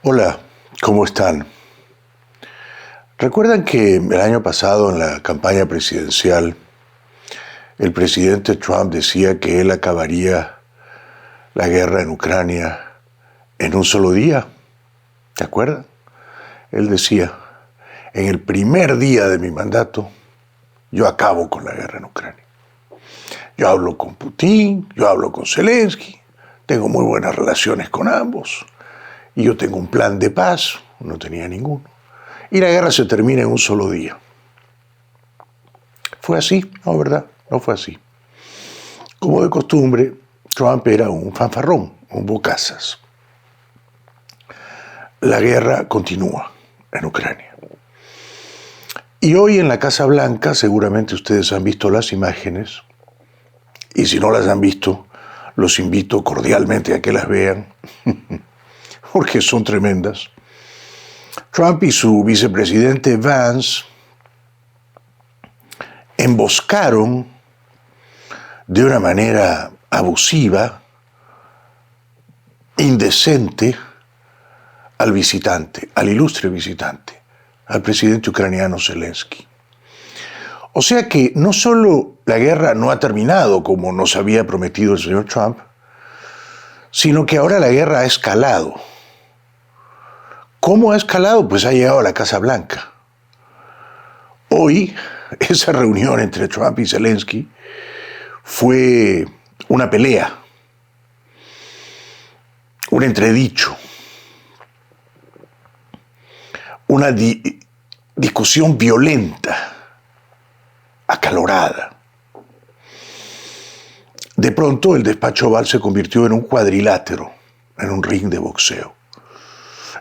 Hola, ¿cómo están? ¿Recuerdan que el año pasado en la campaña presidencial el presidente Trump decía que él acabaría la guerra en Ucrania en un solo día? ¿Se acuerdan? Él decía, en el primer día de mi mandato, yo acabo con la guerra en Ucrania. Yo hablo con Putin, yo hablo con Zelensky, tengo muy buenas relaciones con ambos, y yo tengo un plan de paz, no tenía ninguno. Y la guerra se termina en un solo día. ¿Fue así? No, ¿verdad? No fue así. Como de costumbre, Trump era un fanfarrón, un bocazas. La guerra continúa en Ucrania. Y hoy en la Casa Blanca, seguramente ustedes han visto las imágenes, y si no las han visto, los invito cordialmente a que las vean, porque son tremendas. Trump y su vicepresidente Vance emboscaron de una manera abusiva, indecente, al visitante, al ilustre visitante, al presidente ucraniano Zelensky. O sea que no solo la guerra no ha terminado como nos había prometido el señor Trump, sino que ahora la guerra ha escalado. ¿Cómo ha escalado? Pues ha llegado a la Casa Blanca. Hoy, esa reunión entre Trump y Zelensky fue una pelea, un entredicho, una discusión violenta, acalorada. De pronto el despacho Oval se convirtió en un cuadrilátero, en un ring de boxeo.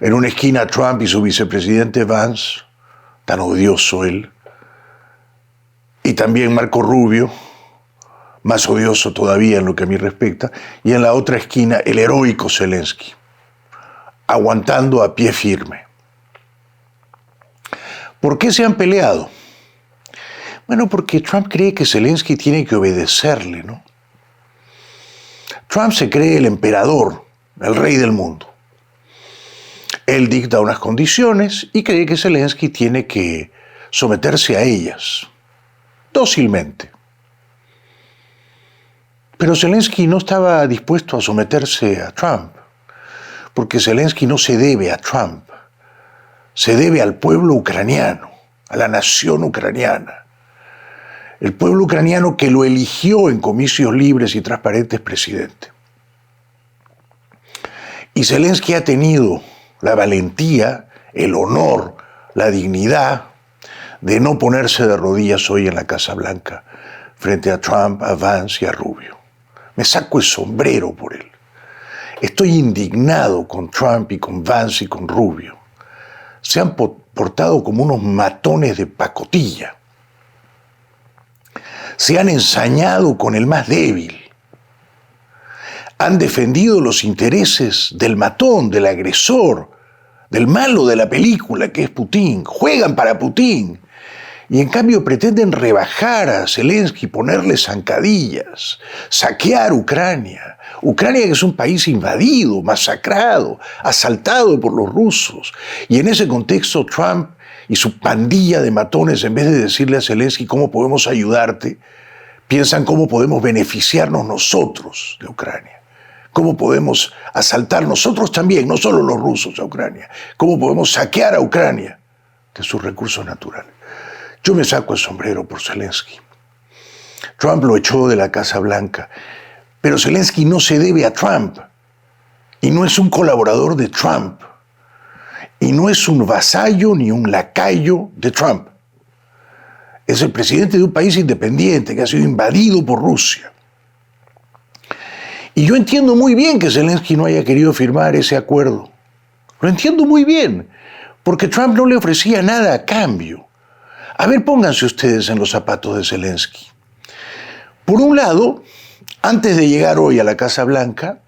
En una esquina Trump y su vicepresidente Vance, tan odioso él, y también Marco Rubio, más odioso todavía en lo que a mí respecta, y en la otra esquina el heroico Zelensky, aguantando a pie firme. ¿Por qué se han peleado? Bueno, porque Trump cree que Zelensky tiene que obedecerle, ¿no? Trump se cree el emperador, el rey del mundo. Él dicta unas condiciones y cree que Zelensky tiene que someterse a ellas, dócilmente. Pero Zelensky no estaba dispuesto a someterse a Trump, porque Zelensky no se debe a Trump, se debe al pueblo ucraniano, a la nación ucraniana. El pueblo ucraniano que lo eligió en comicios libres y transparentes presidente. Y Zelensky ha tenido la valentía, el honor, la dignidad de no ponerse de rodillas hoy en la Casa Blanca frente a Trump, a Vance y a Rubio. Me saco el sombrero por él. Estoy indignado con Trump y con Vance y con Rubio. Se han portado como unos matones de pacotilla. Se han ensañado con el más débil. Han defendido los intereses del matón, del agresor, del malo de la película que es Putin. Juegan para Putin. Y en cambio pretenden rebajar a Zelensky, ponerle zancadillas, saquear Ucrania. Ucrania que es un país invadido, masacrado, asaltado por los rusos. Y en ese contexto Trump y su pandilla de matones, en vez de decirle a Zelensky cómo podemos ayudarte, piensan cómo podemos beneficiarnos nosotros de Ucrania. Cómo podemos asaltar nosotros también, no solo los rusos a Ucrania. Cómo podemos saquear a Ucrania de sus recursos naturales. Yo me saco el sombrero por Zelensky. Trump lo echó de la Casa Blanca, pero Zelensky no se debe a Trump y no es un colaborador de Trump y no es un vasallo ni un lacayo de Trump. Es el presidente de un país independiente que ha sido invadido por Rusia. Y yo entiendo muy bien que Zelensky no haya querido firmar ese acuerdo. Lo entiendo muy bien, porque Trump no le ofrecía nada a cambio. A ver, pónganse ustedes en los zapatos de Zelensky. Por un lado, antes de llegar hoy a la Casa Blanca,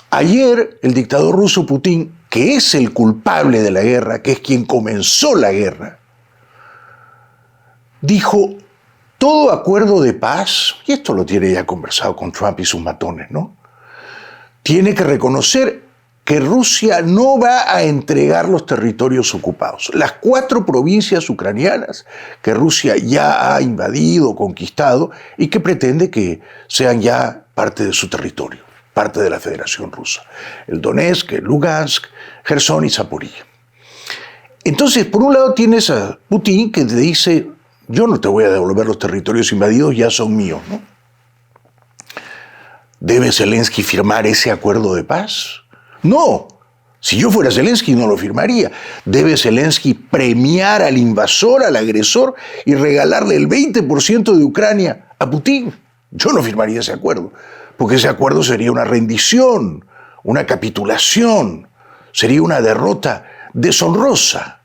ayer el dictador ruso Putin, que es el culpable de la guerra, que es quien comenzó la guerra, dijo, todo acuerdo de paz, y esto lo tiene ya conversado con Trump y sus matones, ¿no? Tiene que reconocer que Rusia no va a entregar los territorios ocupados. Las 4 provincias ucranianas que Rusia ya ha invadido, conquistado y que pretende que sean ya parte de su territorio, parte de la Federación Rusa. El Donetsk, el Lugansk, Gerson y Zaporilla. Entonces, por un lado tienes a Putin que te dice, yo no te voy a devolver los territorios invadidos, ya son míos, ¿no? ¿Debe Zelensky firmar ese acuerdo de paz? No, si yo fuera Zelensky no lo firmaría. ¿Debe Zelensky premiar al invasor, al agresor y regalarle el 20% de Ucrania a Putin? Yo no firmaría ese acuerdo, porque ese acuerdo sería una rendición, una capitulación, sería una derrota deshonrosa.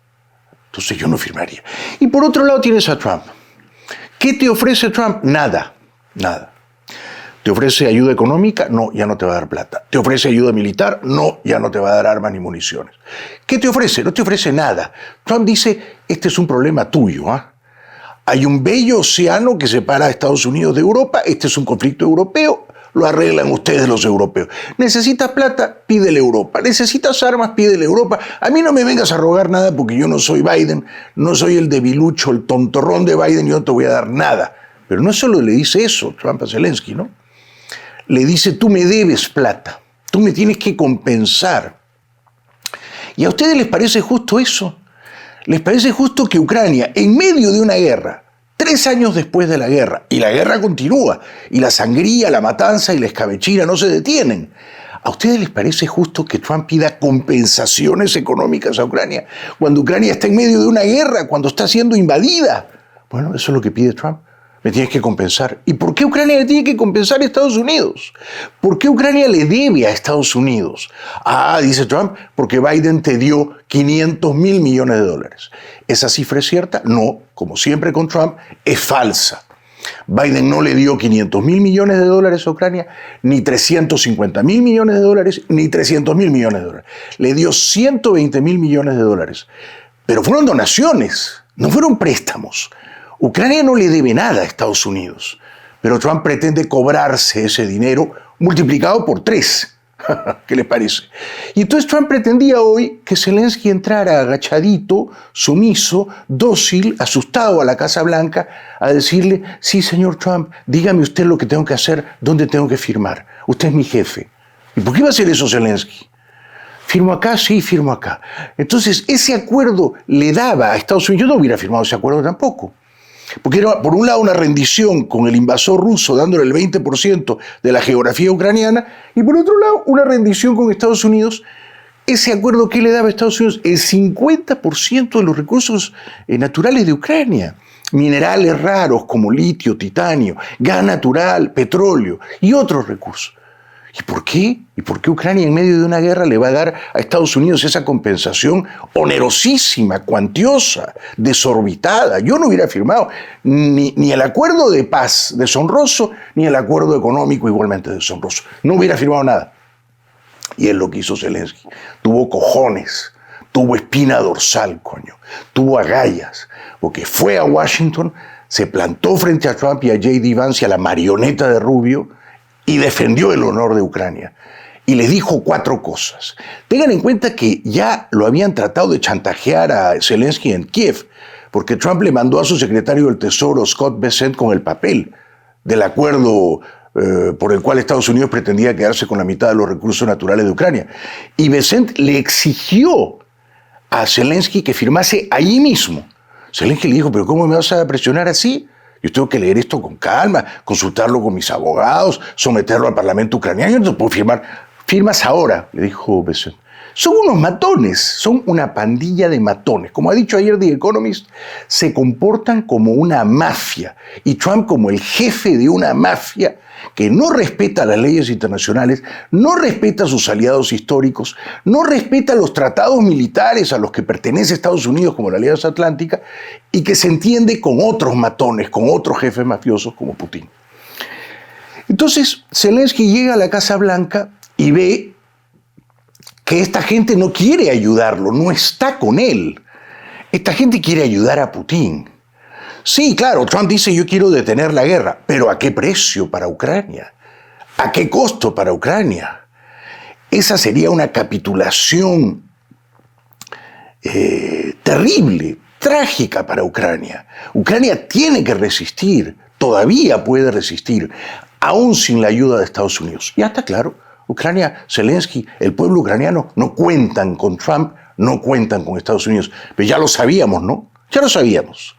Entonces yo no firmaría. Y por otro lado tienes a Trump. ¿Qué te ofrece Trump? Nada, nada. ¿Te ofrece ayuda económica? No, ya no te va a dar plata. ¿Te ofrece ayuda militar? No, ya no te va a dar armas ni municiones. ¿Qué te ofrece? No te ofrece nada. Trump dice, este es un problema tuyo. Hay un bello océano que separa a Estados Unidos de Europa, este es un conflicto europeo, lo arreglan ustedes los europeos. ¿Necesitas plata? Pídele a Europa. ¿Necesitas armas? Pídele a Europa. A mí no me vengas a rogar nada porque yo no soy Biden, no soy el debilucho, el tontorrón de Biden, yo no te voy a dar nada. Pero no solo le dice eso Trump a Zelensky, ¿no? Le dice, tú me debes plata, tú me tienes que compensar. ¿Y a ustedes les parece justo eso? ¿Les parece justo que Ucrania, en medio de una guerra, 3 años después de la guerra, y la guerra continúa, y la sangría, la matanza y la escabechina no se detienen, ¿a ustedes les parece justo que Trump pida compensaciones económicas a Ucrania cuando Ucrania está en medio de una guerra, cuando está siendo invadida? Bueno, eso es lo que pide Trump. Me tienes que compensar. ¿Y por qué Ucrania le tiene que compensar a Estados Unidos? ¿Por qué Ucrania le debe a Estados Unidos? Dice Trump, porque Biden te dio 500 mil millones de dólares. ¿Esa cifra es cierta? No, como siempre con Trump, es falsa. Biden no le dio 500 mil millones de dólares a Ucrania, ni 350 mil millones de dólares, ni 300 mil millones de dólares. Le dio 120 mil millones de dólares. Pero fueron donaciones, no fueron préstamos. Ucrania no le debe nada a Estados Unidos, pero Trump pretende cobrarse ese dinero multiplicado por 3. ¿Qué les parece? Y entonces Trump pretendía hoy que Zelensky entrara agachadito, sumiso, dócil, asustado a la Casa Blanca a decirle, sí, señor Trump, dígame usted lo que tengo que hacer, dónde tengo que firmar. Usted es mi jefe. ¿Y por qué va a hacer eso Zelensky? ¿Firmo acá? Sí, firmo acá. Entonces ese acuerdo le daba a Estados Unidos, yo no hubiera firmado ese acuerdo tampoco. Porque era, por un lado, una rendición con el invasor ruso dándole el 20% de la geografía ucraniana, y por otro lado, una rendición con Estados Unidos. Ese acuerdo que le daba a Estados Unidos el 50% de los recursos naturales de Ucrania. Minerales raros como litio, titanio, gas natural, petróleo y otros recursos. ¿Y por qué? ¿Y por qué Ucrania en medio de una guerra le va a dar a Estados Unidos esa compensación onerosísima, cuantiosa, desorbitada? Yo no hubiera firmado ni el acuerdo de paz deshonroso, ni el acuerdo económico igualmente deshonroso. No hubiera firmado nada. Y es lo que hizo Zelensky. Tuvo cojones, tuvo espina dorsal, coño, tuvo agallas, porque fue a Washington, se plantó frente a Trump y a J.D. Vance y a la marioneta de Rubio, y defendió el honor de Ucrania. Y les dijo 4 cosas. Tengan en cuenta que ya lo habían tratado de chantajear a Zelensky en Kiev, porque Trump le mandó a su secretario del Tesoro, Scott Bessent, con el papel del acuerdo por el cual Estados Unidos pretendía quedarse con la mitad de los recursos naturales de Ucrania. Y Bessent le exigió a Zelensky que firmase allí mismo. Zelensky le dijo, ¿pero cómo me vas a presionar así? Yo tengo que leer esto con calma, consultarlo con mis abogados, someterlo al Parlamento ucraniano. Yo no puedo firmar. Firmas ahora, le dijo Bessent. Son unos matones, son una pandilla de matones. Como ha dicho ayer The Economist, se comportan como una mafia. Y Trump como el jefe de una mafia que no respeta las leyes internacionales, no respeta a sus aliados históricos, no respeta los tratados militares a los que pertenece Estados Unidos como la Alianza Atlántica y que se entiende con otros matones, con otros jefes mafiosos como Putin. Entonces, Zelensky llega a la Casa Blanca y ve que esta gente no quiere ayudarlo, no está con él. Esta gente quiere ayudar a Putin. Sí, claro, Trump dice yo quiero detener la guerra, pero ¿a qué precio para Ucrania? ¿A qué costo para Ucrania? esa sería una capitulación terrible, trágica para Ucrania. Ucrania tiene que resistir, todavía puede resistir, aún sin la ayuda de Estados Unidos. Ya está claro, Ucrania, Zelensky, el pueblo ucraniano no cuentan con Trump, no cuentan con Estados Unidos. Pero ya lo sabíamos, ¿no? Ya lo sabíamos.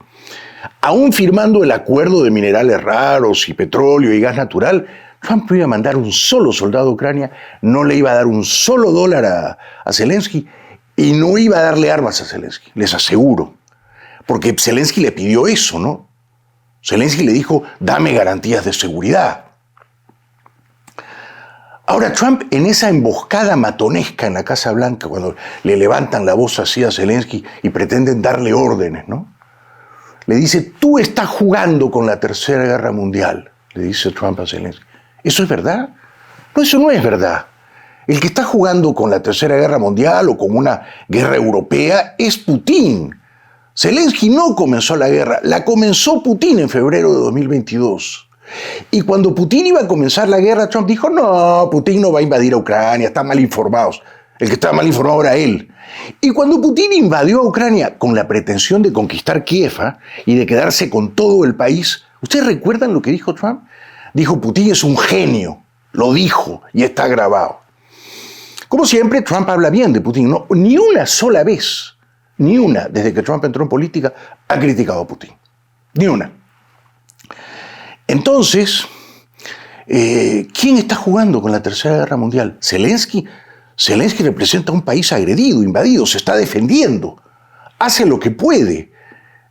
Aún firmando el acuerdo de minerales raros y petróleo y gas natural, Trump no iba a mandar un solo soldado a Ucrania, no le iba a dar un solo dólar a Zelensky y no iba a darle armas a Zelensky, les aseguro. Porque Zelensky le pidió eso, ¿no? Zelensky le dijo, dame garantías de seguridad. Ahora Trump, en esa emboscada matonesca en la Casa Blanca, cuando le levantan la voz así a Zelensky y pretenden darle órdenes, ¿no? Le dice, tú estás jugando con la Tercera Guerra Mundial, le dice Trump a Zelensky. ¿Eso es verdad? No, eso no es verdad. El que está jugando con la Tercera Guerra Mundial o con una guerra europea es Putin. Zelensky no comenzó la guerra, la comenzó Putin en febrero de 2022. Y cuando Putin iba a comenzar la guerra, Trump dijo, no, Putin no va a invadir a Ucrania, están mal informados. El que estaba mal informado era él. Y cuando Putin invadió a Ucrania con la pretensión de conquistar Kiev y de quedarse con todo el país, ¿ustedes recuerdan lo que dijo Trump? Dijo, Putin es un genio, lo dijo y está grabado. Como siempre, Trump habla bien de Putin, ¿no? Ni una sola vez, ni una, desde que Trump entró en política, ha criticado a Putin. Ni una. Entonces, ¿quién está jugando con la Tercera Guerra Mundial? Zelensky. Zelensky representa un país agredido, invadido, se está defendiendo, hace lo que puede,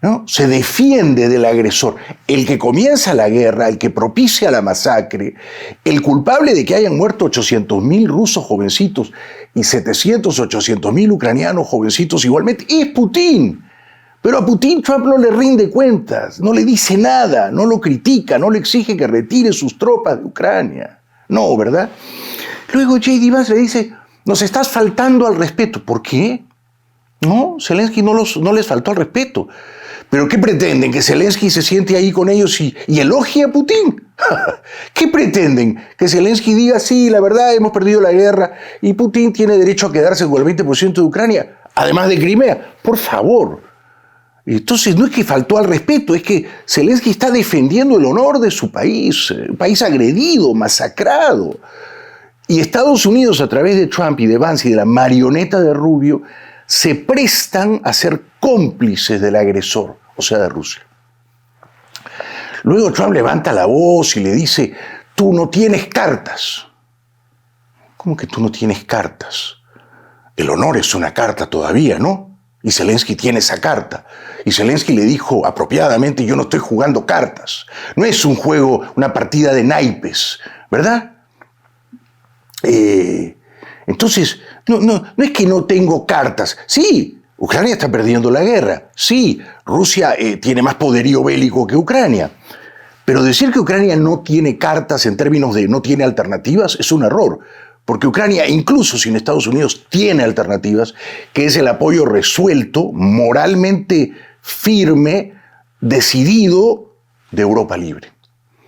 ¿no? Se defiende del agresor. El que comienza la guerra, el que propicia la masacre, el culpable de que hayan muerto 800.000 rusos jovencitos y 700, 800.000 ucranianos jovencitos igualmente, es Putin. Pero a Putin Trump no le rinde cuentas, no le dice nada, no lo critica, no le exige que retire sus tropas de Ucrania. No, ¿verdad? Luego J.D. Vance le dice, nos estás faltando al respeto. ¿Por qué? No, Zelensky no les faltó al respeto. ¿Pero qué pretenden? ¿Que Zelensky se siente ahí con ellos y elogie a Putin? ¿Qué pretenden? ¿Que Zelensky diga, sí, la verdad, hemos perdido la guerra y Putin tiene derecho a quedarse con el 20% de Ucrania, además de Crimea? Por favor. Entonces no es que faltó al respeto, es que Zelensky está defendiendo el honor de su país, un país agredido, masacrado. Y Estados Unidos, a través de Trump y de Vance y de la marioneta de Rubio, se prestan a ser cómplices del agresor, o sea, de Rusia. Luego Trump levanta la voz y le dice, tú no tienes cartas. ¿Cómo que tú no tienes cartas? El honor es una carta todavía, ¿no? Y Zelensky tiene esa carta. Y Zelensky le dijo apropiadamente, yo no estoy jugando cartas. No es un juego, una partida de naipes, ¿verdad? Entonces, no es que no tengo cartas. Sí, Ucrania está perdiendo la guerra. Sí, Rusia tiene más poderío bélico que Ucrania. Pero decir que Ucrania no tiene cartas en términos de no tiene alternativas es un error. Porque Ucrania, incluso sin Estados Unidos, tiene alternativas, que es el apoyo resuelto, moralmente firme, decidido de Europa Libre.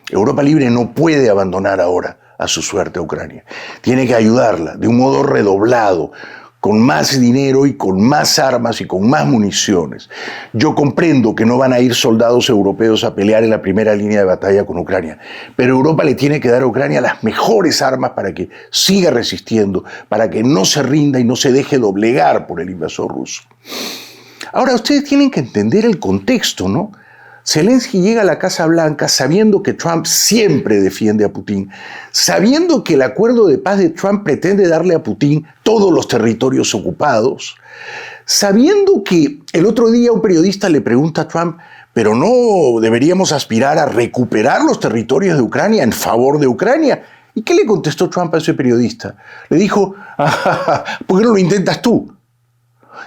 Europa Libre no puede abandonar ahora a su suerte a Ucrania. Tiene que ayudarla de un modo redoblado, con más dinero y con más armas y con más municiones. Yo comprendo que no van a ir soldados europeos a pelear en la primera línea de batalla con Ucrania, pero Europa le tiene que dar a Ucrania las mejores armas para que siga resistiendo, para que no se rinda y no se deje doblegar por el invasor ruso. Ahora, ustedes tienen que entender el contexto, ¿no? Zelensky llega a la Casa Blanca sabiendo que Trump siempre defiende a Putin, sabiendo que el acuerdo de paz de Trump pretende darle a Putin todos los territorios ocupados, sabiendo que el otro día un periodista le pregunta a Trump, pero no deberíamos aspirar a recuperar los territorios de Ucrania en favor de Ucrania. ¿Y qué le contestó Trump a ese periodista? Le dijo, ¿por qué no lo intentas tú?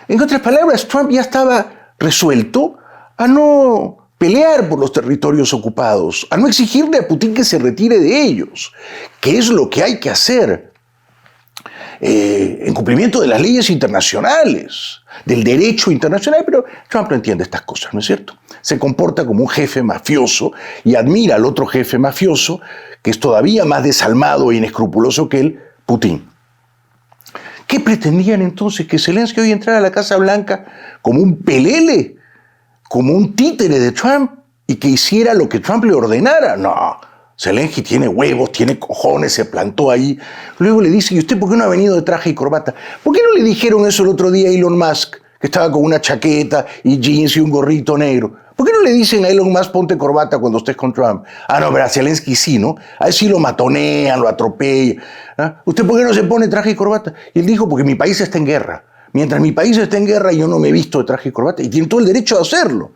En otras palabras, Trump ya estaba resuelto a no pelear por los territorios ocupados, a no exigirle a Putin que se retire de ellos, que es lo que hay que hacer en cumplimiento de las leyes internacionales, del derecho internacional, pero Trump no entiende estas cosas, ¿no es cierto? Se comporta como un jefe mafioso y admira al otro jefe mafioso, que es todavía más desalmado e inescrupuloso que él, Putin. ¿Qué pretendían entonces? ¿Que Zelensky hoy entrara a la Casa Blanca como un pelele, como un títere de Trump y que hiciera lo que Trump le ordenara? No, Zelensky tiene huevos, tiene cojones, se plantó ahí. Luego le dice, ¿y usted por qué no ha venido de traje y corbata? ¿Por qué no le dijeron eso el otro día a Elon Musk, que estaba con una chaqueta y jeans y un gorrito negro? ¿Por qué no le dicen a Elon Musk ponte corbata cuando estés con Trump? Ah, no, pero a Zelensky sí, ¿no? A él sí lo matonean, lo atropellan. ¿Ah? ¿Usted por qué no se pone traje y corbata? Y él dijo, porque mi país está en guerra. Mientras mi país está en guerra, yo no me he visto de traje y corbata. Y tiene todo el derecho de hacerlo.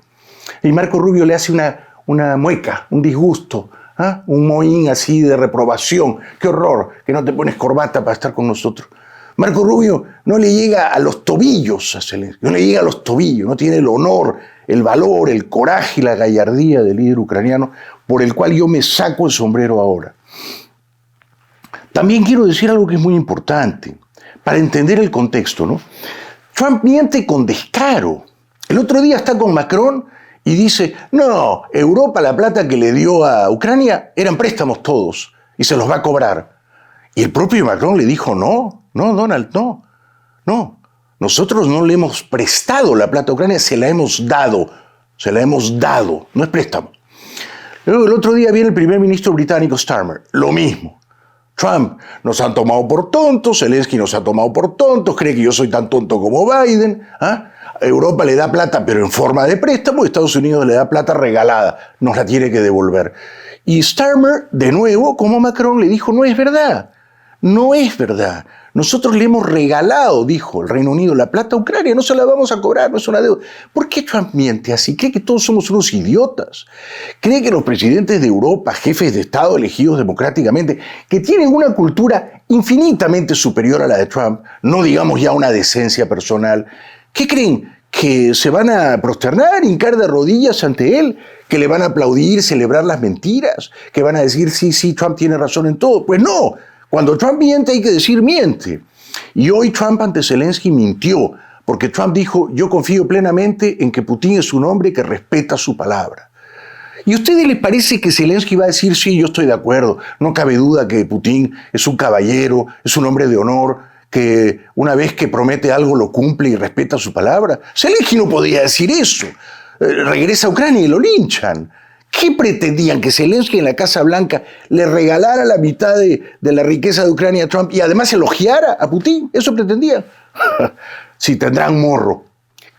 Y Marco Rubio le hace una mueca, un disgusto, ¿ah? Un mohín así de reprobación. ¡Qué horror que no te pones corbata para estar con nosotros! Marco Rubio no le llega a los tobillos a Zelensky, no le llega a los tobillos, no tiene el honor, el valor, el coraje y la gallardía del líder ucraniano por el cual yo me saco el sombrero ahora. También quiero decir algo que es muy importante para entender el contexto, ¿no? Trump miente con descaro. El otro día está con Macron y dice, no, Europa la plata que le dio a Ucrania eran préstamos todos y se los va a cobrar. Y el propio Macron le dijo, no, Donald, no. Nosotros no le hemos prestado la plata a Ucrania, se la hemos dado, no es préstamo. Luego el otro día viene el primer ministro británico Starmer, lo mismo. Trump, nos han tomado por tontos, Zelensky nos ha tomado por tontos, cree que yo soy tan tonto como Biden. ¿Ah? Europa le da plata, pero en forma de préstamo, Estados Unidos le da plata regalada, nos la tiene que devolver. Y Starmer, de nuevo, como Macron, le dijo, no es verdad. Nosotros le hemos regalado, dijo el Reino Unido, la plata a Ucrania, no se la vamos a cobrar, no es una deuda. ¿Por qué Trump miente así? ¿Cree que todos somos unos idiotas? ¿Cree que los presidentes de Europa, jefes de Estado elegidos democráticamente, que tienen una cultura infinitamente superior a la de Trump, no digamos ya una decencia personal, ¿qué creen? ¿Que se van a prosternar, hincar de rodillas ante él? ¿Que le van a aplaudir, celebrar las mentiras? ¿Que van a decir, sí, Trump tiene razón en todo? Pues no. Cuando Trump miente hay que decir miente. Y hoy Trump ante Zelensky mintió, porque Trump dijo, yo confío plenamente en que Putin es un hombre que respeta su palabra. ¿Y a ustedes les parece que Zelensky va a decir, sí, yo estoy de acuerdo, no cabe duda que Putin es un caballero, es un hombre de honor, que una vez que promete algo lo cumple y respeta su palabra? Zelensky no podía decir eso. Regresa a Ucrania y lo linchan. ¿Qué pretendían? ¿Que Zelensky en la Casa Blanca le regalara la mitad de la riqueza de Ucrania a Trump y además elogiara a Putin? ¿Eso pretendían? Sí, tendrán morro.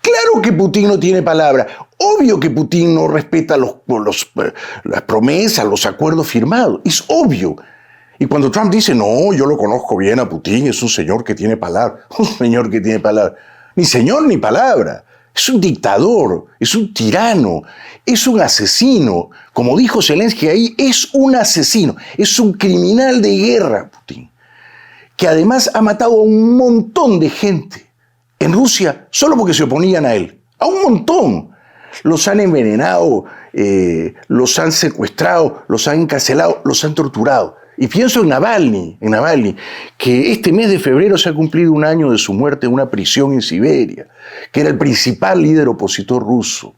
Claro que Putin no tiene palabra. Obvio que Putin no respeta las promesas, los acuerdos firmados. Es obvio. Y cuando Trump dice, no, yo lo conozco bien a Putin, es un señor que tiene palabra. Un señor que tiene palabra. Ni señor ni palabra. Es un dictador, es un tirano, es un asesino. Como dijo Zelensky ahí, es un asesino, es un criminal de guerra, Putin, que además ha matado a un montón de gente en Rusia solo porque se oponían a él. A un montón. Los han envenenado, los han secuestrado, los han encarcelado, los han torturado. Y pienso en Navalny, que este mes de febrero se ha cumplido un año de su muerte en una prisión en Siberia, que era el principal líder opositor ruso,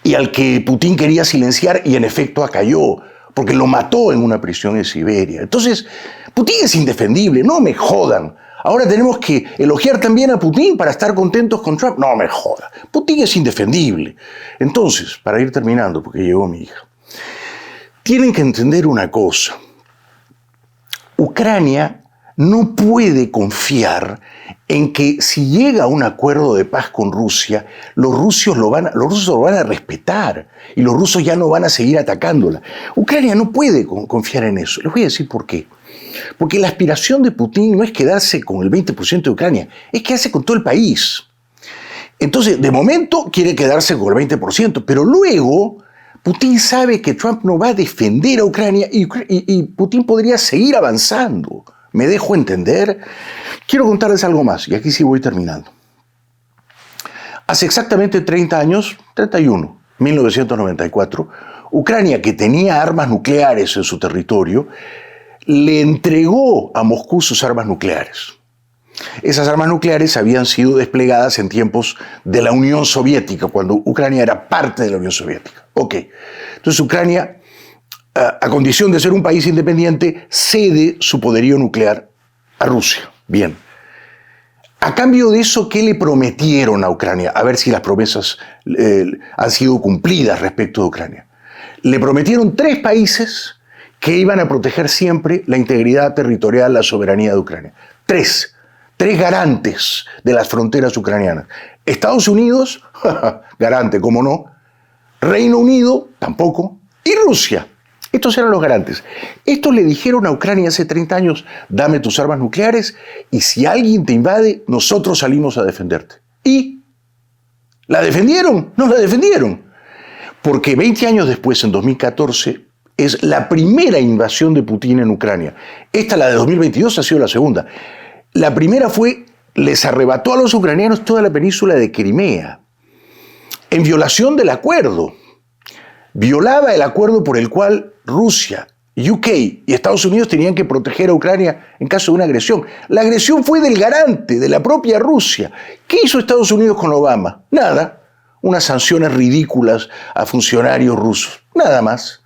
y al que Putin quería silenciar y en efecto acalló, porque lo mató en una prisión en Siberia. Entonces, Putin es indefendible, no me jodan. Ahora tenemos que elogiar también a Putin para estar contentos con Trump. No me jodan. Putin es indefendible. Entonces, para ir terminando, porque llegó mi hija, tienen que entender una cosa. Ucrania no puede confiar en que si llega a un acuerdo de paz con Rusia, los rusos lo van a respetar y los rusos ya no van a seguir atacándola. Ucrania no puede confiar en eso. Les voy a decir por qué. Porque la aspiración de Putin no es quedarse con el 20% de Ucrania, es quedarse con todo el país. Entonces, de momento quiere quedarse con el 20%, pero luego Putin sabe que Trump no va a defender a Ucrania y Putin podría seguir avanzando. ¿Me dejo entender? Quiero contarles algo más, y aquí sí voy terminando. Hace exactamente 30 años, 31, 1994, Ucrania, que tenía armas nucleares en su territorio, le entregó a Moscú sus armas nucleares. Esas armas nucleares habían sido desplegadas en tiempos de la Unión Soviética, cuando Ucrania era parte de la Unión Soviética. Ok, entonces Ucrania, a condición de ser un país independiente, cede su poderío nuclear a Rusia. Bien. A cambio de eso, ¿qué le prometieron a Ucrania? A ver si las promesas han sido cumplidas respecto de Ucrania. Le prometieron 3 países que iban a proteger siempre la integridad territorial, la soberanía de Ucrania. 3 garantes de las fronteras ucranianas. Estados Unidos, garante, cómo no. Reino Unido, tampoco. Y Rusia. Estos eran los garantes. Estos le dijeron a Ucrania hace 30 años, dame tus armas nucleares y si alguien te invade, nosotros salimos a defenderte. ¿Y la defendieron? No la defendieron. Porque 20 años después, en 2014, es la primera invasión de Putin en Ucrania. Esta, la de 2022, ha sido la segunda. La primera fue, les arrebató a los ucranianos toda la península de Crimea, en violación del acuerdo. Violaba el acuerdo por el cual Rusia, UK y Estados Unidos tenían que proteger a Ucrania en caso de una agresión. La agresión fue del garante, de la propia Rusia. ¿Qué hizo Estados Unidos con Obama? Nada. Unas sanciones ridículas a funcionarios rusos. Nada más.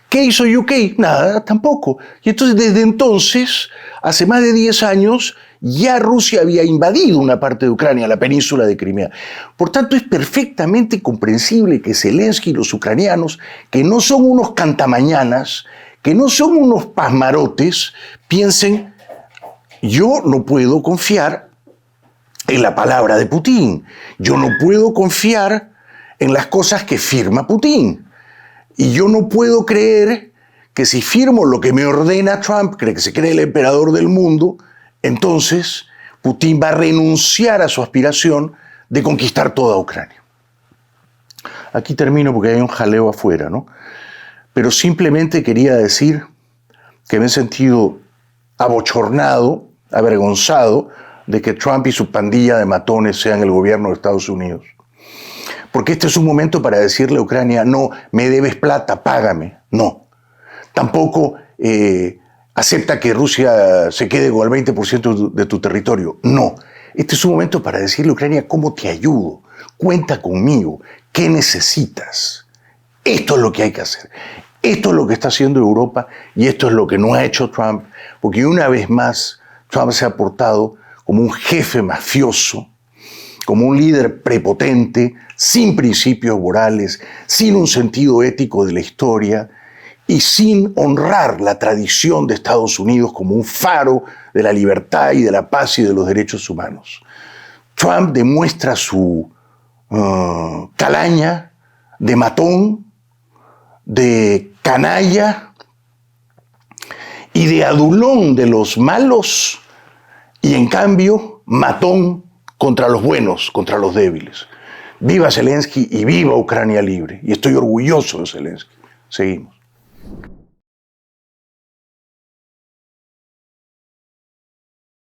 ¿Qué hizo UK? Nada, tampoco. Y entonces, desde entonces, hace más de 10 años, ya Rusia había invadido una parte de Ucrania, la península de Crimea. Por tanto, es perfectamente comprensible que Zelensky y los ucranianos, que no son unos cantamañanas, que no son unos pasmarotes, piensen, yo no puedo confiar en la palabra de Putin. Yo no puedo confiar en las cosas que firma Putin. Y yo no puedo creer que si firmo lo que me ordena Trump, que se cree el emperador del mundo, entonces Putin va a renunciar a su aspiración de conquistar toda Ucrania. Aquí termino porque hay un jaleo afuera, ¿no? Pero simplemente quería decir que me he sentido abochornado, avergonzado de que Trump y su pandilla de matones sean el gobierno de Estados Unidos. Porque este es un momento para decirle a Ucrania, no, me debes plata, págame. No. Tampoco acepta que Rusia se quede con el 20% de tu territorio. No. Este es un momento para decirle a Ucrania, ¿cómo te ayudo? Cuenta conmigo. ¿Qué necesitas? Esto es lo que hay que hacer. Esto es lo que está haciendo Europa y esto es lo que no ha hecho Trump. Porque una vez más, Trump se ha portado como un jefe mafioso, como un líder prepotente, sin principios morales, sin un sentido ético de la historia y sin honrar la tradición de Estados Unidos como un faro de la libertad y de la paz y de los derechos humanos. Trump demuestra su calaña de matón, de canalla y de adulón de los malos y en cambio matón contra los buenos, contra los débiles. Viva Zelensky y viva Ucrania libre. Y estoy orgulloso de Zelensky. Seguimos.